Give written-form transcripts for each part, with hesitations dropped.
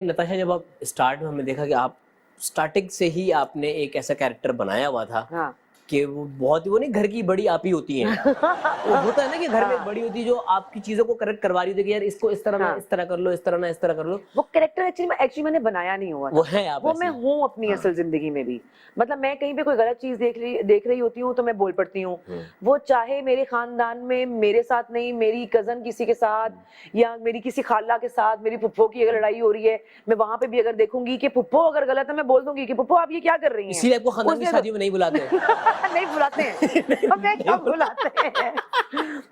नताशा, जब आप स्टार्ट में हमने देखा कि आप स्टार्टिंग से ही आपने एक ऐसा कैरेक्टर बनाया हुआ था हाँ। कि वो बहुत ही, वो नहीं, घर की बड़ी आप ही होती हैं। वो होता है ना कि घर में एक हाँ, बड़ी होती है जो आपकी चीज़ों को करेक्ट करवा रही होती है कि यार इसको इस तरह ना हाँ। इस तरह कर लो, इस तरह ना इस तरह कर लो। वो कैरेक्टर एक्चुअली मैंने बनाया नहीं हुआ वो था। है आप वो ऐसी। मैं हूँ अपनी हाँ। असल ज़िंदगी में भी। मतलब मैं कहीं पे कोई गलत चीज़ देख रही होती हूँ तो मैं बोल पड़ती हूँ। हुँ। वो चाहे मेरे ख़ानदान में मेरे साथ नहीं, मेरी कज़न किसी के साथ या मेरी किसी खाला के साथ, मेरी फुप्पो की अगर लड़ाई हो रही है, मैं वहाँ पे भी अगर देखूँगी कि फुप्पो अगर गलत है, मैं बोल दूँगी कि फुप्पो आप ये क्या कर रही हैं? इसीलिए आपको खानदान की उसने शादियों में नहीं बुलाते। नहीं बुलाते हैं। हमें नहीं कब बुलाते हैं?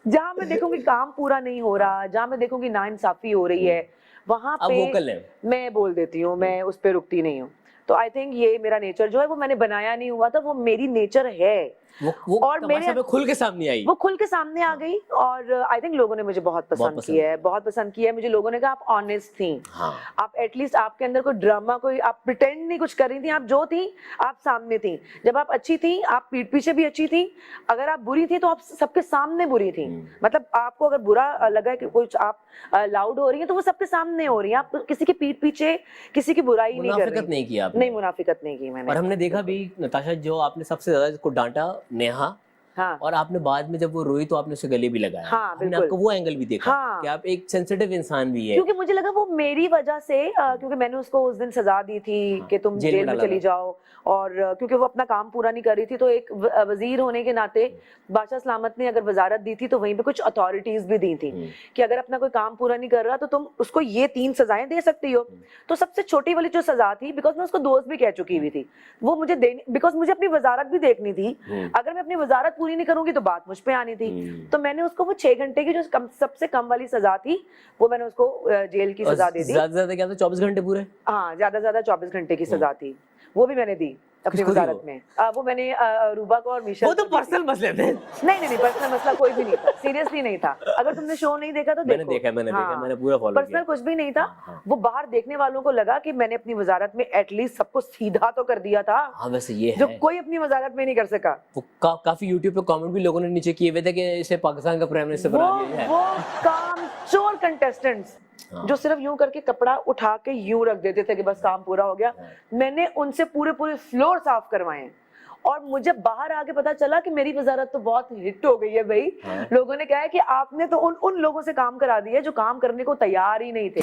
जहाँ मैं देखूँगी काम पूरा नहीं हो रहा, जहाँ मैं देखूँगी नाइंसाफ़ी हो रही है, वहाँ आप पे वोकल हैं। मैं बोल देती हूँ, मैं उस पे रुकती नहीं हूँ। तो आई थिंक ये मेरा नेचर जो है वो मैंने बनाया नहीं हुआ था, वो मेरी नेचर है। वो और तमाशा मेरे में खुल के सामने आई। वो खुल के सामने आ गई और आई थिंक लोगों ने मुझे बहुत बहुत पसंद पसंद किया है, बहुत पसंद किया है। मुझे लोगों ने कहा आप ऑनेस्ट थी। हाँ। आप एटलीस्ट आपके अंदर कोई ड्रामा, कोई आप प्रिटेंड नहीं कुछ कर रही थी, आप जो थी, आप सामने थी। जब आप अच्छी थी, आप पीठ पीछे भी अच्छी थी। अगर आप बुरी थी तो आप सबके सामने बुरी थी। मतलब आपको अगर बुरा लगा कि कुछ आप लाउड हो रही हैं तो वो सबके सामने हो रही हैं। आप किसी की पीठ पीछे किसी की बुराई नहीं कर रही मुनाफ़िकत नहीं थी। की आपने। नहीं, मुनाफिकत नहीं की मैंने। और हमने देखा बिल्कुल। भी नताशा, जो आपने सबसे ज़्यादा इसको डाँटा, नेहा, हाँ। और आपने बाद में जब वो रोई तो आपने उसे गले भी लगाया। हाँ, हमने बिल्कुल। आपका वो एंगल भी देखा कि हाँ। आप एक सेंसिटिव इंसान भी है। क्योंकि मुझे लगा वो मेरी वजह से क्योंकि मैंने उसको उस दिन सज़ा दी थी हाँ, कि तुम जेल में जेल में डाला चली था। जाओ और क्योंकि वो अपना काम पूरा नहीं कर रही थी तो एक वज़ीर होने के नाते बादशाह सलामत ने अगर वज़ारत दी थी तो वहीं पे कुछ अथॉरिटीज़ भी दी थी कि अगर अपना कोई काम पूरा नहीं कर रहा तो तुम उसको ये 3 सज़ाएँ दे सकती हो। तो सबसे छोटी वाली जो सज़ा थी, बिकॉज़ मैं उसको दोस्त भी कह चुकी हुई थी, वो मुझे देनी, बिकॉज़ मुझे अपनी वज़ारत भी देखनी थी। अगर मैं अपनी वज़ारत पूरी नहीं करूँगी तो बात मुझ पे आनी थी। तो मैंने उसको वो 6 घंटे की जो सबसे कम वाली सज़ा थी, वो मैंने उसको जेल की और सज़ा दे दी। ज़्यादा से ज़्यादा क्या था, 24 घंटे पूरे? हाँ, ज़्यादा से ज़्यादा 24 घंटे की सज़ा थी। वो भी मैंने दी अपनी किसको दी वज़ारत वो? में। वो मैंने रूबा को और मीशल वो को तो दी थी। पर्सनल मसले थे। नहीं, पर्सनल मसला कोई भी नहीं था, सीरियसली नहीं था। अगर तुमने शो नहीं देखा तो मैंने देखो। देखा, मैंने देखा, हाँ, मैंने पूरा फॉलो किया। पर्सनल कुछ भी नहीं था। हाँ, हाँ। वो बाहर देखने वालों को लगा कि मैंने अपनी वज़ारत में एटलीस्ट सबको सीधा तो कर दिया था, हाँ, वैसे ये जो है। कोई अपनी वज़ारत में नहीं कर सका। वो काफ़ी यूट्यूब पे कमेंट भी लोगों ने नीचे किए हुए थे कि इसे पाकिस्तान का प्राइम मिनिस्टर बना दिया जाए। वो कामचोर कंटेस्टेंट्स हाँ। जो सिर्फ यूं करके कपड़ा उठा के यूं रख देते थे कि बस काम पूरा हो गया। मैंने उनसे पूरे फ्लोर साफ करवाए हैं और मुझे बाहर आके पता चला कि मेरी वज़ारत तो बहुत हिट हो गई है भाई। लोगों ने कहा है कि आपने तो उन लोगों से काम करा दिया जो काम करने को तैयार ही नहीं थे।